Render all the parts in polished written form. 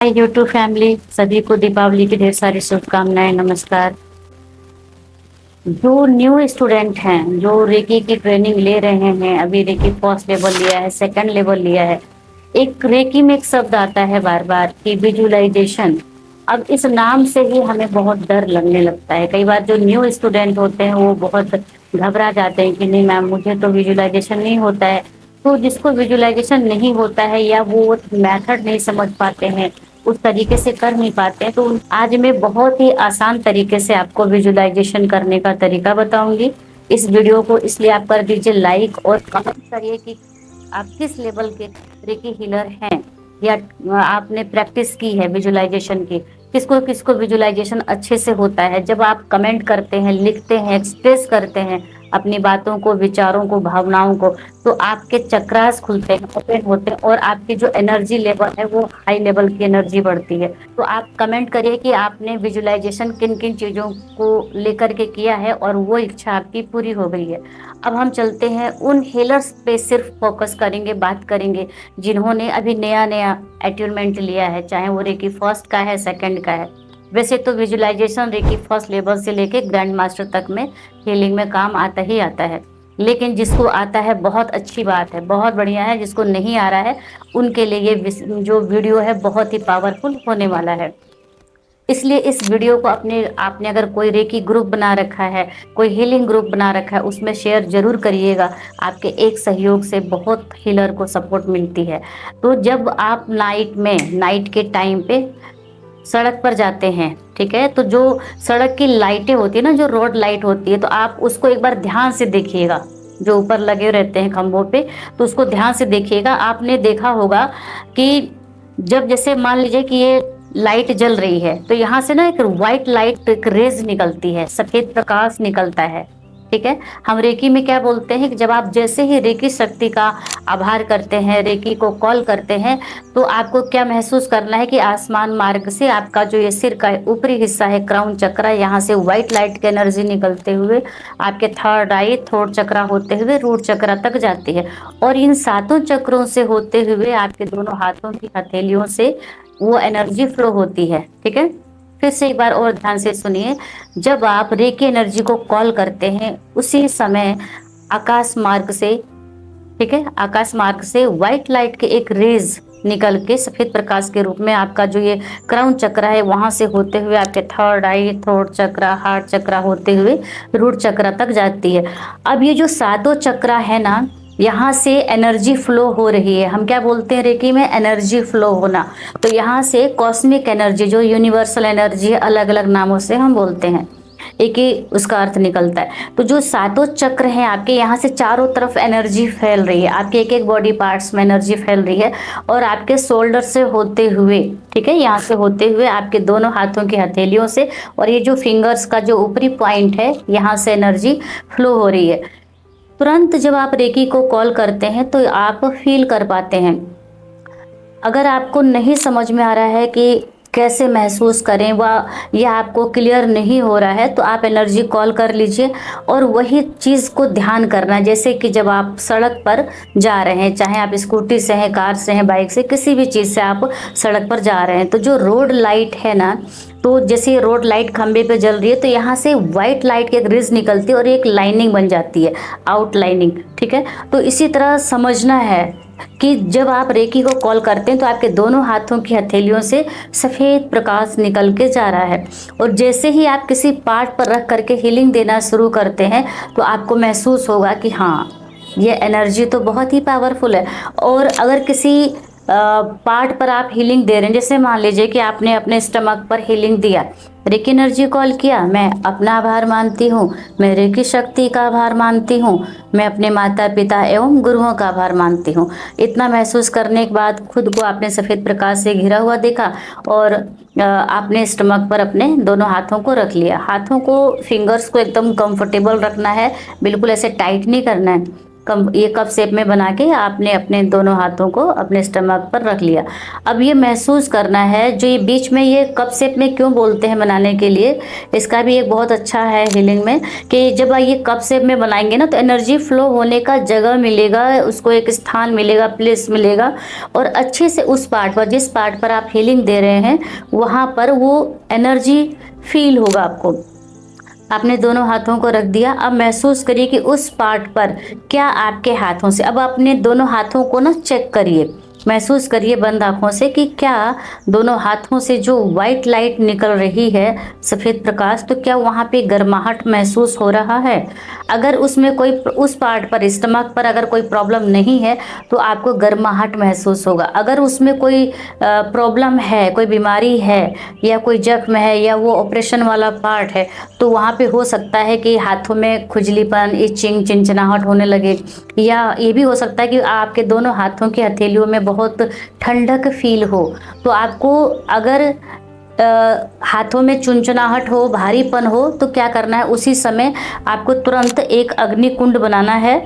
Hi YouTube family, सभी को दीपावली की ढेर सारी शुभकामनाएं। नमस्कार। जो न्यू स्टूडेंट हैं, जो रेकी की ट्रेनिंग ले रहे हैं, अभी रेकी फर्स्ट लेवल लिया है, सेकंड लेवल लिया है, एक रेकी में एक शब्द आता है बार बार कि विजुअलाइजेशन। अब इस नाम से ही हमें बहुत डर लगने लगता है। कई बार जो न्यू स्टूडेंट होते हैं वो बहुत घबरा जाते हैं कि नहीं मैम, मुझे तो विजुअलाइजेशन नहीं होता है। तो जिसको विजुअलाइजेशन नहीं होता है या वो मेथड नहीं समझ पाते हैं, उस तरीके से कर नहीं पाते हैं, तो आज मैं बहुत ही आसान तरीके से आपको विजुअलाइजेशन करने का तरीका बताऊंगी। इस वीडियो को इसलिए आप कर दीजिए लाइक और कमेंट करिए कि आप किस लेवल के रेकी हीलर हैं या आपने प्रैक्टिस की है विजुअलाइजेशन की। किसको किसको विजुअलाइजेशन अच्छे से होता है। जब आप कमेंट करते हैं, लिखते हैं, एक्सप्रेस करते हैं अपनी बातों को, विचारों को, भावनाओं को, तो आपके चक्रास खुलते हैं, ओपन होते हैं और आपकी जो एनर्जी लेवल है वो हाई लेवल की एनर्जी बढ़ती है। तो आप कमेंट करिए कि आपने विजुअलाइजेशन किन किन चीज़ों को लेकर के किया है और वो इच्छा आपकी पूरी हो गई है। अब हम चलते हैं उन हीलर्स पे, सिर्फ फोकस करेंगे, बात करेंगे जिन्होंने अभी नया नया अट्यूनमेंट लिया है, चाहे वो रेकी फर्स्ट का है, सेकंड का है। वैसे तो विजुअलाइजेशन रेकी फर्स्ट लेवल से लेके ग्रैंड मास्टर तक में हीलिंग में काम आता ही आता है। लेकिन जिसको आता है बहुत अच्छी बात है, बहुत बढ़िया है। जिसको नहीं आ रहा है उनके लिए ये जो वीडियो है बहुत ही पावरफुल होने वाला है। इसलिए इस वीडियो को अपने आपने अगर कोई रेकी ग्रुप बना रखा है, कोई हीलिंग ग्रुप बना रखा है, उसमें शेयर जरूर करिएगा। आपके एक सहयोग से बहुत हीलर को सपोर्ट मिलती है। तो जब आप नाइट के टाइम पे सड़क पर जाते हैं, ठीक है, तो जो सड़क की लाइटें होती है ना, जो रोड लाइट होती है, तो आप उसको एक बार ध्यान से देखिएगा। जो ऊपर लगे रहते हैं खंभों पे, तो उसको ध्यान से देखिएगा। आपने देखा होगा कि जब जैसे मान लीजिए कि ये लाइट जल रही है, तो यहाँ से ना एक व्हाइट लाइट, एक रेज निकलती है, सफेद प्रकाश निकलता है। ठीक है। हम रेकी में क्या बोलते हैं कि जब आप जैसे ही रेकी शक्ति का आभार करते हैं, रेकी को कॉल करते हैं, तो आपको क्या महसूस करना है कि आसमान मार्ग से आपका जो ये सिर का ऊपरी हिस्सा है, क्राउन चक्र, यहाँ से व्हाइट लाइट की एनर्जी निकलते हुए आपके थर्ड आई, थोर्ड चक्र होते हुए रूट चक्र तक जाती है। और इन सातों चक्रों से होते हुए आपके दोनों हाथों की हथेलियों से वो एनर्जी फ्लो होती है। ठीक है। फिर से एक बार और ध्यान से सुनिए। जब आप रेकी एनर्जी को कॉल करते हैं, उसी समय आकाश मार्ग से, ठीक है, आकाश मार्ग से व्हाइट लाइट के एक रेज निकल के सफेद प्रकाश के रूप में आपका जो ये क्राउन चक्र है, वहां से होते हुए आपके थर्ड आई, थोर्ड चक्र, हार्ट चक्र होते हुए रूट चक्र तक जाती है। अब ये जो सातों चक्र है ना, यहाँ से एनर्जी फ्लो हो रही है। हम क्या बोलते हैं रेकी में? एनर्जी फ्लो होना। तो यहाँ से कॉस्मिक एनर्जी, जो यूनिवर्सल एनर्जी है, अलग अलग नामों से हम बोलते हैं, एक ही उसका अर्थ निकलता है। तो जो सातों चक्र हैं आपके, यहाँ से चारों तरफ एनर्जी फैल रही है, आपके एक एक बॉडी पार्ट्स में एनर्जी फैल रही है। और आपके शोल्डर से होते हुए, ठीक है, यहाँ से होते हुए आपके दोनों हाथों की हथेलियों से, और ये जो फिंगर्स का जो ऊपरी पॉइंट है, यहाँ से एनर्जी फ्लो हो रही है। तुरंत जब आप रेकी को कॉल करते हैं तो आप फील कर पाते हैं। अगर आपको नहीं समझ में आ रहा है कि कैसे महसूस करें, वह यह आपको क्लियर नहीं हो रहा है, तो आप एनर्जी कॉल कर लीजिए और वही चीज़ को ध्यान करना। जैसे कि जब आप सड़क पर जा रहे हैं, चाहे आप स्कूटी से हैं, कार से हैं, बाइक से, किसी भी चीज़ से आप सड़क पर जा रहे हैं, तो जो रोड लाइट है ना, तो जैसे रोड लाइट खंबे पे जल रही है, तो यहाँ से व्हाइट लाइट की एक रेज निकलती है और एक लाइनिंग बन जाती है, आउटलाइनिंग। ठीक है। तो इसी तरह समझना है कि जब आप रेकी को कॉल करते हैं तो आपके दोनों हाथों की हथेलियों से सफ़ेद प्रकाश निकल के जा रहा है। और जैसे ही आप किसी पार्ट पर रख करके हीलिंग देना शुरू करते हैं, तो आपको महसूस होगा कि हाँ, ये एनर्जी तो बहुत ही पावरफुल है। और अगर किसी पार्ट पर आप हीलिंग दे रहे हैं, जैसे मान लीजिए कि आपने अपने स्टमक पर हीलिंग दिया, रेकी एनर्जी कॉल किया, मैं अपना आभार मानती हूँ, मैं रेकी शक्ति का आभार मानती हूँ, मैं अपने माता पिता एवं गुरुओं का आभार मानती हूँ। इतना महसूस करने के बाद खुद को आपने सफ़ेद प्रकाश से घिरा हुआ देखा और आपने स्टमक पर अपने दोनों हाथों को रख लिया। हाथों को, फिंगर्स को एकदम कंफर्टेबल रखना है, बिल्कुल ऐसे टाइट नहीं करना है। ये कप शेप में बना के आपने अपने दोनों हाथों को अपने स्टमक पर रख लिया। अब ये महसूस करना है, जो ये बीच में ये कप शेप में क्यों बोलते हैं बनाने के लिए, इसका भी एक बहुत अच्छा है हीलिंग में, कि जब ये कप शेप में बनाएंगे ना तो एनर्जी फ्लो होने का जगह मिलेगा, उसको एक स्थान मिलेगा, प्लेस मिलेगा, और अच्छे से उस पार्ट पर, जिस पार्ट पर आप हीलिंग दे रहे हैं वहाँ पर वो एनर्जी फील होगा आपको। आपने दोनों हाथों को रख दिया। अब महसूस करिए कि उस पार्ट पर क्या आपके हाथों से, अब अपने दोनों हाथों को ना चेक करिए, महसूस करिए बंद आंखों से कि क्या दोनों हाथों से जो वाइट लाइट निकल रही है, सफ़ेद प्रकाश, तो क्या वहाँ पे गर्माहट महसूस हो रहा है। अगर उसमें कोई, उस पार्ट पर, स्टमक पर अगर कोई प्रॉब्लम नहीं है तो आपको गर्माहट महसूस होगा। अगर उसमें कोई प्रॉब्लम है, कोई बीमारी है या कोई जख्म है या वो ऑपरेशन वाला पार्ट है, तो वहाँ पे हो सकता है कि हाथों में खुजलीपन, इचिंग, चिंचिनाहट होने लगे, या ये भी हो सकता है कि आपके दोनों हाथों की हथेलियों में बहुत ठंडक फील हो। तो आपको अगर हाथों में चुनचुनाहट हो, भारीपन हो, तो क्या करना है, उसी समय आपको तुरंत एक अग्नि कुंड बनाना है।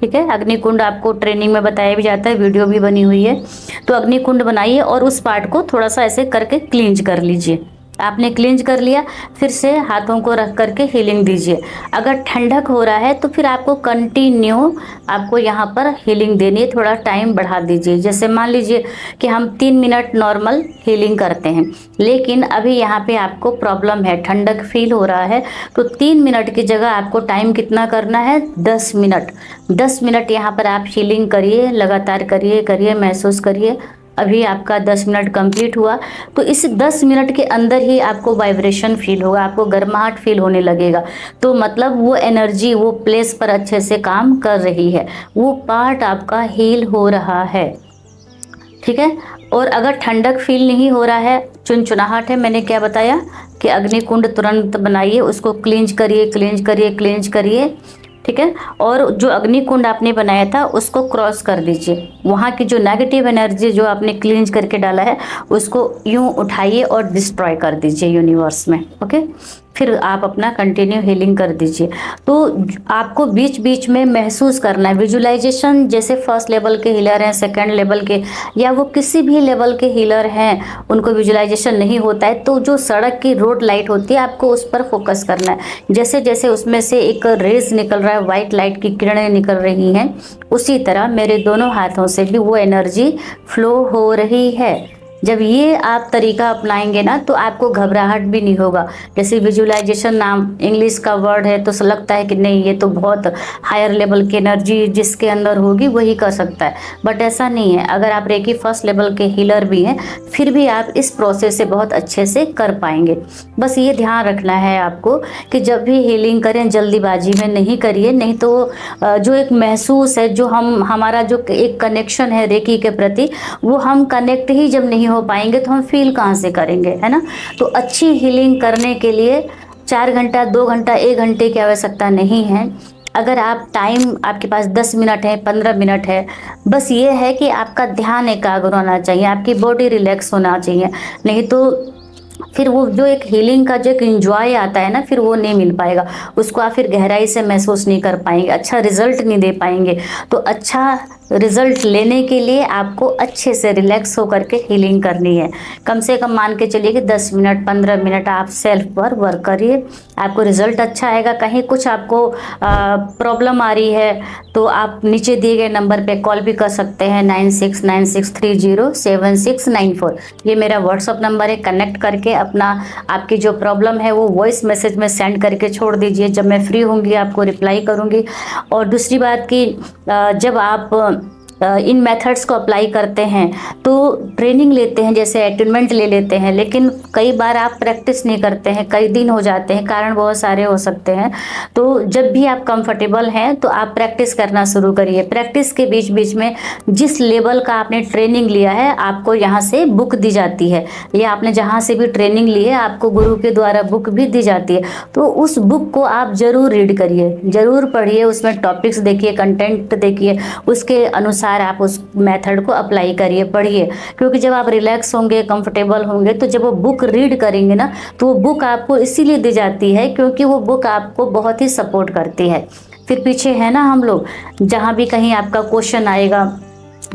ठीक है, अग्नि कुंड आपको ट्रेनिंग में बताया भी जाता है, वीडियो भी बनी हुई है। तो अग्नि कुंड बनाइए और उस पार्ट को थोड़ा सा ऐसे करके क्लींज कर लीजिए। आपने क्लींज कर लिया, फिर से हाथों को रख करके हीलिंग दीजिए। अगर ठंडक हो रहा है तो फिर आपको कंटिन्यू आपको यहाँ पर हीलिंग देनी है, थोड़ा टाइम बढ़ा दीजिए। जैसे मान लीजिए कि हम 3 मिनट नॉर्मल हीलिंग करते हैं, लेकिन अभी यहाँ पे आपको प्रॉब्लम है, ठंडक फील हो रहा है, तो 3 मिनट की जगह आपको टाइम कितना करना है, 10 मिनट। 10 मिनट यहाँ पर आप हीलिंग करिए, लगातार करिए करिए, महसूस करिए। अभी आपका 10 मिनट कंप्लीट हुआ, तो इस 10 मिनट के अंदर ही आपको वाइब्रेशन फील होगा, आपको गर्माहट फील होने लगेगा। तो मतलब वो एनर्जी वो प्लेस पर अच्छे से काम कर रही है, वो पार्ट आपका हील हो रहा है। ठीक है, और अगर ठंडक फील नहीं हो रहा है, चुनचुनाहट है, मैंने क्या बताया कि अग्नि कुंड तुरंत बनाइए, उसको क्लींज करिए क्लींज करिए क्लींज करिए। ठीक है, और जो अग्नि कुंड आपने बनाया था उसको क्रॉस कर दीजिए। वहाँ की जो नेगेटिव एनर्जी जो आपने क्लींज करके डाला है उसको यूं उठाइए और डिस्ट्रॉय कर दीजिए यूनिवर्स में। ओके, फिर आप अपना कंटिन्यू हीलिंग कर दीजिए। तो आपको बीच बीच में महसूस करना है, विजुअलाइजेशन, जैसे फर्स्ट लेवल के हीलर हैं, सेकंड लेवल के, या वो किसी भी लेवल के हीलर हैं, उनको विजुअलाइजेशन नहीं होता है, तो जो सड़क की रोड लाइट होती है आपको उस पर फोकस करना है। जैसे जैसे उसमें से एक रेज निकल रहा है, वाइट लाइट की किरणें निकल रही हैं, उसी तरह मेरे दोनों हाथों से भी वो एनर्जी फ्लो हो रही है। जब ये आप तरीका अपनाएंगे ना तो आपको घबराहट भी नहीं होगा। जैसे विजुअलाइजेशन नाम इंग्लिश का वर्ड है तो लगता है कि नहीं, ये तो बहुत हायर लेवल की एनर्जी जिसके अंदर होगी वही कर सकता है, बट ऐसा नहीं है। अगर आप रेकी फर्स्ट लेवल के हीलर भी हैं फिर भी आप इस प्रोसेस से बहुत अच्छे से कर पाएंगे। बस ये ध्यान रखना है आपको कि जब भी हीलिंग करें जल्दीबाजी में नहीं करिए, नहीं तो जो एक महसूस है, जो हमारा जो एक कनेक्शन है रेकी के प्रति, वो हम कनेक्ट ही जब नहीं हो पाएंगे तो हम फील कहाँ से करेंगे, है ना। तो अच्छी हीलिंग करने के लिए 4 घंटा, 2 घंटा, 1 घंटे की आवश्यकता नहीं है। अगर आप टाइम, आपके पास 10 मिनट है, 15 मिनट है, बस ये है कि आपका ध्यान एकाग्र होना चाहिए, आपकी बॉडी रिलैक्स होना चाहिए। नहीं तो फिर वो जो एक हीलिंग का जो एक एंजॉय आता है ना, फिर वो नहीं मिल पाएगा, उसको आप फिर गहराई से महसूस नहीं कर पाएंगे, अच्छा रिजल्ट नहीं दे पाएंगे। तो अच्छा रिजल्ट लेने के लिए आपको अच्छे से रिलैक्स होकर के हीलिंग करनी है। कम से कम मान के चलिए कि 10 मिनट, 15 मिनट आप सेल्फ पर वर्क करिए, आपको रिजल्ट अच्छा आएगा। कहीं कुछ आपको प्रॉब्लम आ रही है तो आप नीचे दिए गए नंबर पे कॉल भी कर सकते हैं, 9696307694। ये मेरा व्हाट्सअप नंबर है। कनेक्ट करके अपना, आपकी जो प्रॉब्लम है वो वॉइस मैसेज में सेंड करके छोड़ दीजिए, जब मैं फ्री होंगी आपको रिप्लाई करूँगी। और दूसरी बात कि जब आप इन मेथड्स को अप्लाई करते हैं तो ट्रेनिंग लेते हैं, जैसे अटेनमेंट ले लेते हैं, लेकिन कई बार आप प्रैक्टिस नहीं करते हैं, कई दिन हो जाते हैं, कारण बहुत सारे हो सकते हैं। तो जब भी आप कंफर्टेबल हैं तो आप प्रैक्टिस करना शुरू करिए। प्रैक्टिस के बीच बीच में जिस लेवल का आपने ट्रेनिंग लिया है आपको यहाँ से बुक दी जाती है, या आपने जहाँ से भी ट्रेनिंग ली है आपको गुरु के द्वारा बुक भी दी जाती है। तो उस बुक को आप ज़रूर रीड करिए, ज़रूर पढ़िए, उसमें टॉपिक्स देखिए, कंटेंट देखिए, उसके अनुसार आप उस मेथड को अप्लाई करिए, पढ़िए। क्योंकि जब आप रिलैक्स होंगे, कंफर्टेबल होंगे, तो जब वो बुक रीड करेंगे ना तो वो बुक आपको इसीलिए दी जाती है क्योंकि वो बुक आपको बहुत ही सपोर्ट करती है। फिर पीछे है ना हम लोग, जहाँ भी कहीं आपका क्वेश्चन आएगा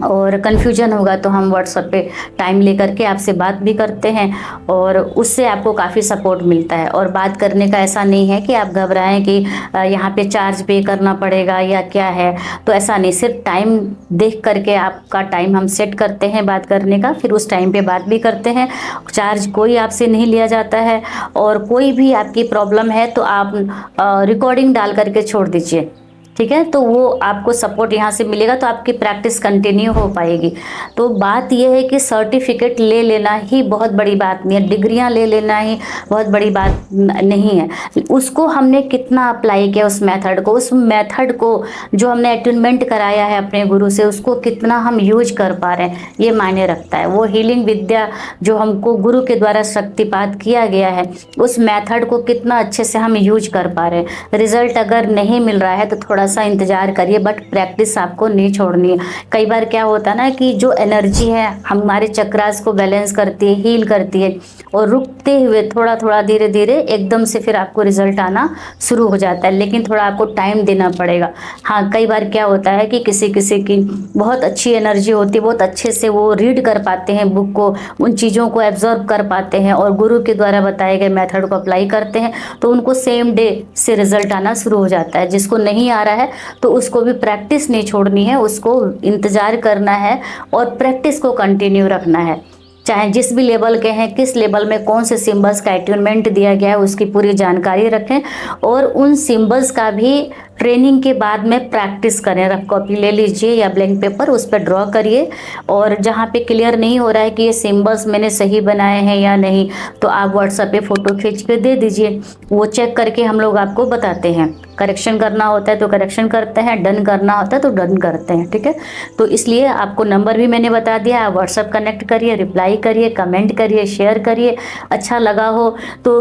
और कन्फ्यूजन होगा तो हम व्हाट्सएप पे टाइम लेकर के आपसे बात भी करते हैं, और उससे आपको काफ़ी सपोर्ट मिलता है। और बात करने का ऐसा नहीं है कि आप घबराएं कि यहाँ पे चार्ज पे करना पड़ेगा या क्या है, तो ऐसा नहीं, सिर्फ टाइम देख करके आपका टाइम हम सेट करते हैं बात करने का, फिर उस टाइम पे बात भी करते हैं। चार्ज कोई आपसे नहीं लिया जाता है, और कोई भी आपकी प्रॉब्लम है तो आप रिकॉर्डिंग डाल करके छोड़ दीजिए, ठीक है, तो वो आपको सपोर्ट यहाँ से मिलेगा, तो आपकी प्रैक्टिस कंटिन्यू हो पाएगी। तो बात ये है कि सर्टिफिकेट ले लेना ही बहुत बड़ी बात नहीं है, डिग्रियाँ ले लेना ही बहुत बड़ी बात नहीं है, उसको हमने कितना अप्लाई किया उस मेथड को, उस मेथड को जो हमने अटेनमेंट कराया है अपने गुरु से, उसको कितना हम यूज कर पा रहे हैं, ये मायने रखता है। वो हीलिंग विद्या जो हमको गुरु के द्वारा शक्तिपात किया गया है, उस मेथड को कितना अच्छे से हम यूज कर पा रहे हैं। रिजल्ट अगर नहीं मिल रहा है तो थोड़ा सा इंतजार करिए, बट प्रैक्टिस आपको नहीं छोड़नी है। कई बार क्या होता है ना कि जो एनर्जी है हमारे चक्रास को बैलेंस करती है, हील करती है, और रुकते हुए थोड़ा थोड़ा धीरे धीरे एकदम से फिर आपको रिजल्ट आना शुरू हो जाता है, लेकिन थोड़ा आपको टाइम देना पड़ेगा। हाँ, कई बार क्या होता है कि किसी किसी की बहुत अच्छी एनर्जी होती है, बहुत अच्छे से वो रीड कर पाते हैं बुक को, उन चीज़ों को एब्जॉर्ब कर पाते हैं और गुरु के द्वारा बताए गए मेथड को अप्लाई करते हैं, तो उनको सेम डे से रिजल्ट आना शुरू हो जाता है। जिसको नहीं आ रहा है तो उसको भी प्रैक्टिस नहीं छोड़नी है, उसको इंतज़ार करना है और प्रैक्टिस को कंटिन्यू रखना है। चाहे जिस भी लेवल के हैं, किस लेवल में कौन से सिंबल्स का अट्यूनमेंट दिया गया है, उसकी पूरी जानकारी रखें, और उन सिंबल्स का भी ट्रेनिंग के बाद में प्रैक्टिस करें। रफ कॉपी ले लीजिए या ब्लैंक पेपर, उस पर ड्रॉ करिए, और जहाँ पे क्लियर नहीं हो रहा है कि ये सिंबल्स मैंने सही बनाए हैं या नहीं, तो आप व्हाट्सएप पे फ़ोटो खींच के दे दीजिए, वो चेक करके हम लोग आपको बताते हैं। करेक्शन करना होता है तो करेक्शन करते हैं, डन करना होता है तो डन करते हैं, ठीक है। तो इसलिए आपको नंबर भी मैंने बता दिया, आप व्हाट्सएप कनेक्ट करिए, रिप्लाई करिए, कमेंट करिए, शेयर करिए। अच्छा लगा हो तो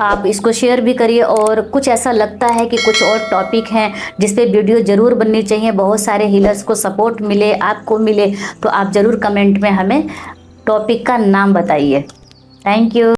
आप इसको शेयर भी करिए, और कुछ ऐसा लगता है कि कुछ और टॉपिक हैं जिस पे वीडियो ज़रूर बननी चाहिए, बहुत सारे हीलर्स को सपोर्ट मिले, आपको मिले, तो आप ज़रूर कमेंट में हमें टॉपिक का नाम बताइए। Thank you.